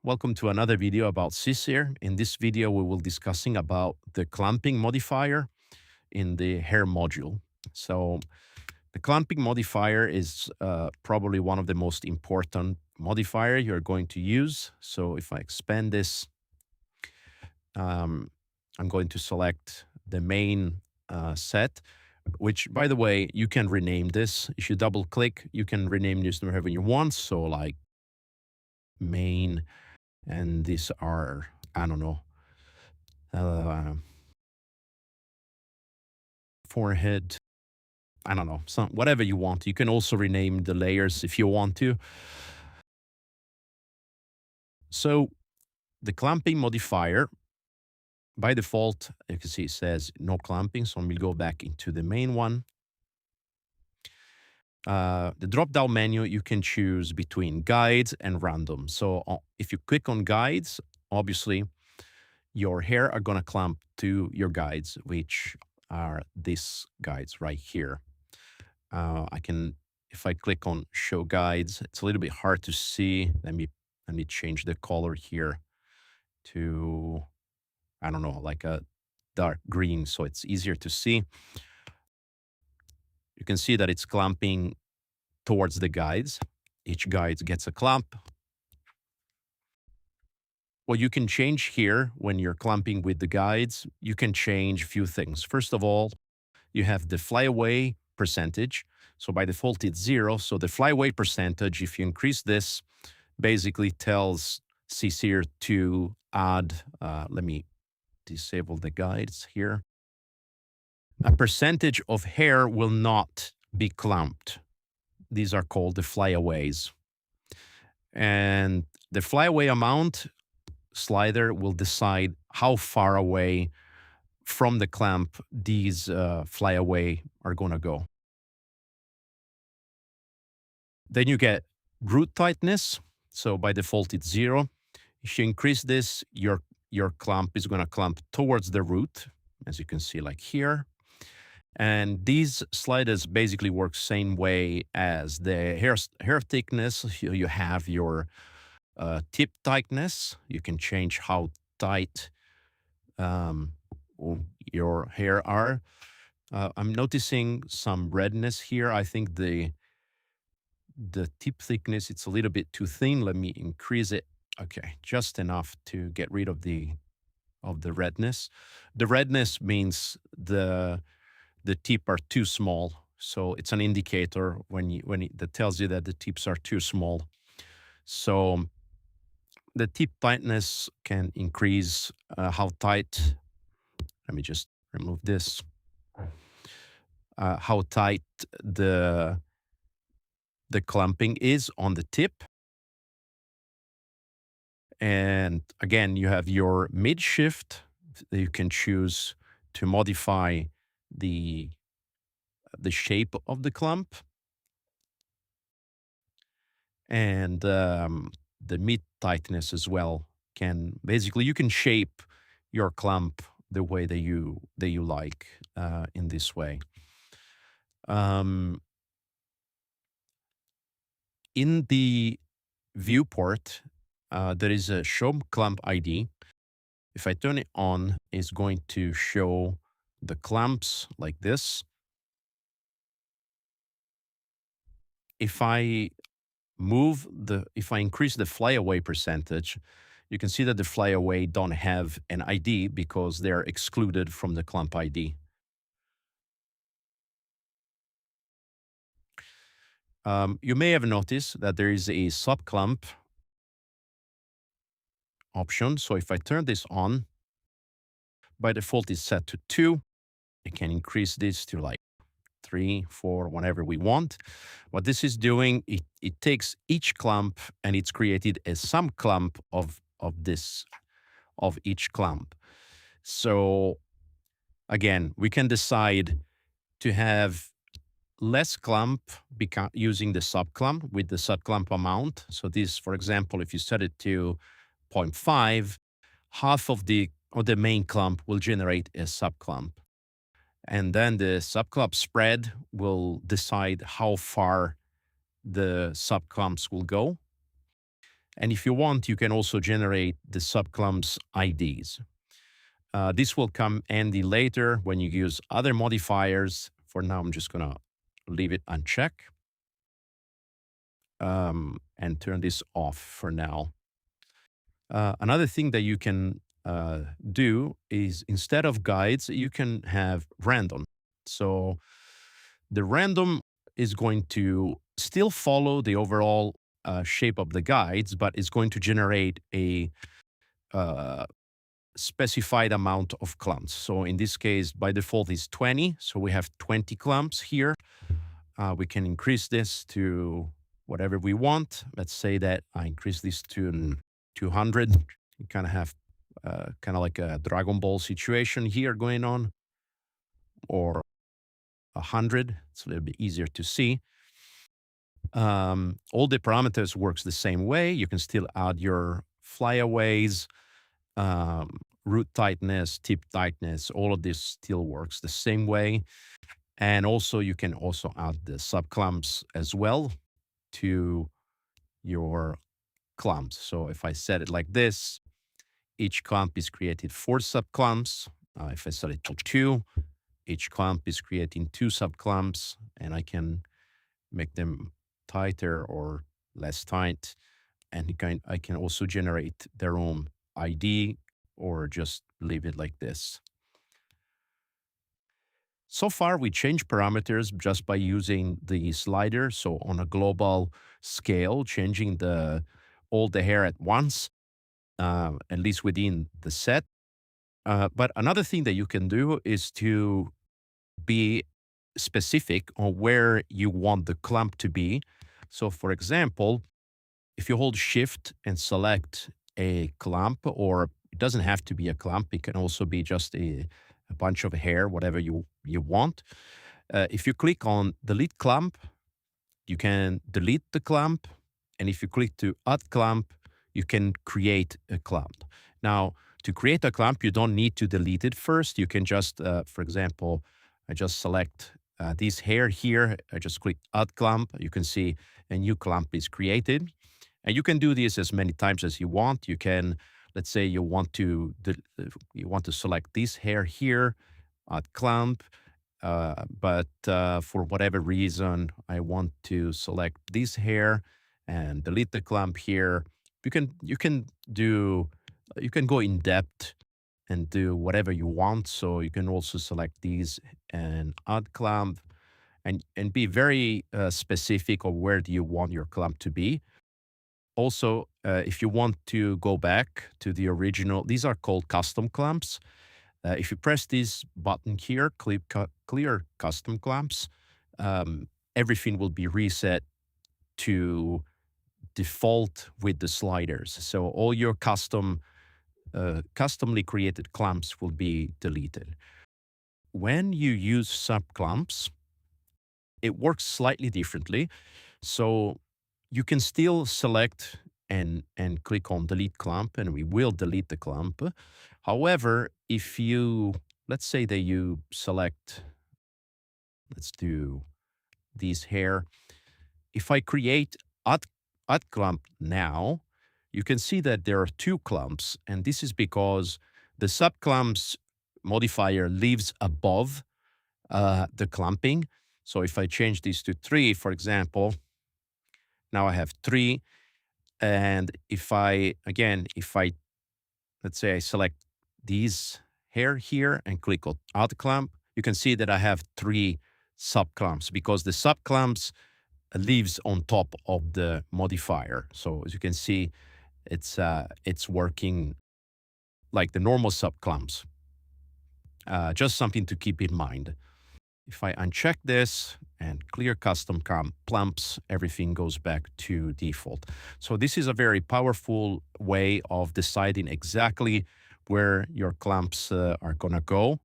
Welcome to another video about Sisir. In this video, we will discussing about the clamping modifier in the hair module. So the clamping modifier is probably one of the most important modifier you're going to use. So if I expand this, um, I'm going to select the main set, which, by the way, you can rename this. If you double click, you can rename this to whatever you want. So like main, and these are, I don't know, uh, forehead, I don't know, some whatever you want. You can also rename the layers if you want to. So the clamping modifier, by default, you can see it says no clamping. So we'll go back into the main one. The drop-down menu, you can choose between guides and random. So if you click on guides, obviously your hair are going to clamp to your guides, which are these guides right here. I can, if I click on show guides, it's a little bit hard to see. Let me change the color here to, I don't know, like a dark green, so it's easier to see. You can see that it's clamping towards the guides. Each guide gets a clamp. What you can change here when you're clamping with the guides, you can change a few things. First of all, you have the flyaway percentage. So by default, it's 0. So the flyaway percentage, if you increase this, basically tells Sisir to add, let me disable the guides here. A percentage of hair will not be clamped. These are called the flyaways. And the flyaway amount slider will decide how far away from the clamp these flyaway are going to go. Then you get root tightness. So by default, it's 0. If you increase this, your clamp is going to clamp towards the root, as you can see, like here. And these sliders basically work same way as the hair thickness. You have your tip tightness. You can change how tight your hair are. I'm noticing some redness here. I think the tip thickness, it's a little bit too thin. Let me increase it. Okay, just enough to get rid of the redness. The redness means the tip are too small. So it's an indicator that tells you that the tips are too small. So the tip tightness can increase how tight. Let me just remove this. How tight the clamping is on the tip. And again, you have your mid shift. You can choose to modify the shape of the clamp. And the mid tightness as well can basically, you can shape your clamp the way that you like in this way. In the viewport, there is a show clamp ID. If I turn it on, it's going to show the clamps like this. If I increase the flyaway percentage, you can see that the flyaway don't have an ID because they're excluded from the clamp ID. You may have noticed that there is a sub clamp option. So if I turn this on, by default it's set to 2. I can increase this to like 3, 4, whatever we want. What this is doing, it takes each clamp and it's created a sub clamp of each clamp. So again, we can decide to have less clamp using the sub clamp with the sub clamp amount. So this, for example, if you set it to 0.5, half of the main clamp will generate a sub clamp. And then the sub clamp spread will decide how far the sub clamps will go. And if you want, you can also generate the subclumps IDs. This will come handy later when you use other modifiers. For now, I'm just going to leave it unchecked and turn this off for now. Another thing that you can do is instead of guides, you can have random. So the random is going to still follow the overall shape of the guides, but it's going to generate a uh, specified amount of clumps. So in this case, by default is 20. So we have 20 clumps here. We can increase this to whatever we want. Let's say that I increase this to 200. You kind of have kind of like a Dragon Ball situation here going on, or 100. It's a little bit easier to see. All the parameters works the same way. You can still add your flyaways, root tightness, tip tightness. All of this still works the same way. And also you can also add the subclumps as well to your clumps. So if I set it like this, each clump is created 4 subclumps. If I set it to 2, each clump is creating 2 subclumps, and I can make them tighter or less tight. And I can also generate their own ID or just leave it like this. So far, we change parameters just by using the slider. So on a global scale, changing all the hair at once, at least within the set. But another thing that you can do is to be specific on where you want the clump to be. So for example, if you hold shift and select a clump, or it doesn't have to be a clump, it can also be just a bunch of hair, whatever you want. If you click on delete clump, you can delete the clump. And if you click to add clump, you can create a clump. Now, to create a clump, you don't need to delete it first. You can just, for example, I just select this hair here. I just click add clump. You can see a new clump is created. And you can do this as many times as you want. You can, let's say you want to select this hair here, add clump, but for whatever reason, I want to select this hair and delete the clump here. You can go in depth and do whatever you want. So you can also select these and add clump and be very specific of where do you want your clump to be. Also, if you want to go back to the original, these are called custom clamps. If you press this button here, clear custom clamps, everything will be reset to default with the sliders. So all your customly created clamps will be deleted. When you use sub clamps, it works slightly differently. So you can still select and click on delete clump, and we will delete the clump. However, if you, let's say that you select, let's do these hair. If I create add clump now, you can see that there are 2 clumps, and this is because the subclumps modifier lives above the clumping. So if I change this to 3, for example, now I have 3. And if I, again, let's say I select these hair here and click on add clump, you can see that I have 3 subclumps because the subclumps lives on top of the modifier. So as you can see, it's working like the normal subclumps. Just something to keep in mind. If I uncheck this and clear custom clumps, everything goes back to default. So this is a very powerful way of deciding exactly where your clumps are going to go.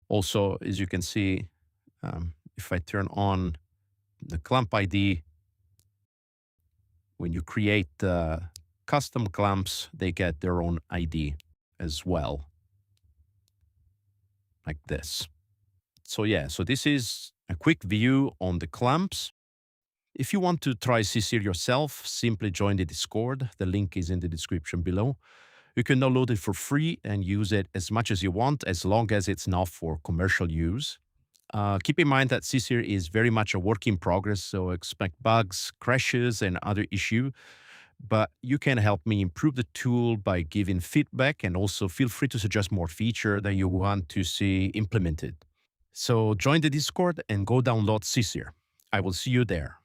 Also, as you can see, if I turn on the clump ID, when you create custom clumps, they get their own ID as well, like this. So yeah, so this is a quick view on the clumps. If you want to try Sisir yourself, simply join the Discord. The link is in the description below. You can download it for free and use it as much as you want, as long as it's not for commercial use. Keep in mind that Sisir is very much a work in progress, so expect bugs, crashes, and other issues. But you can help me improve the tool by giving feedback, and also feel free to suggest more feature that you want to see implemented. So join the Discord and go download Sisir. I will see you there.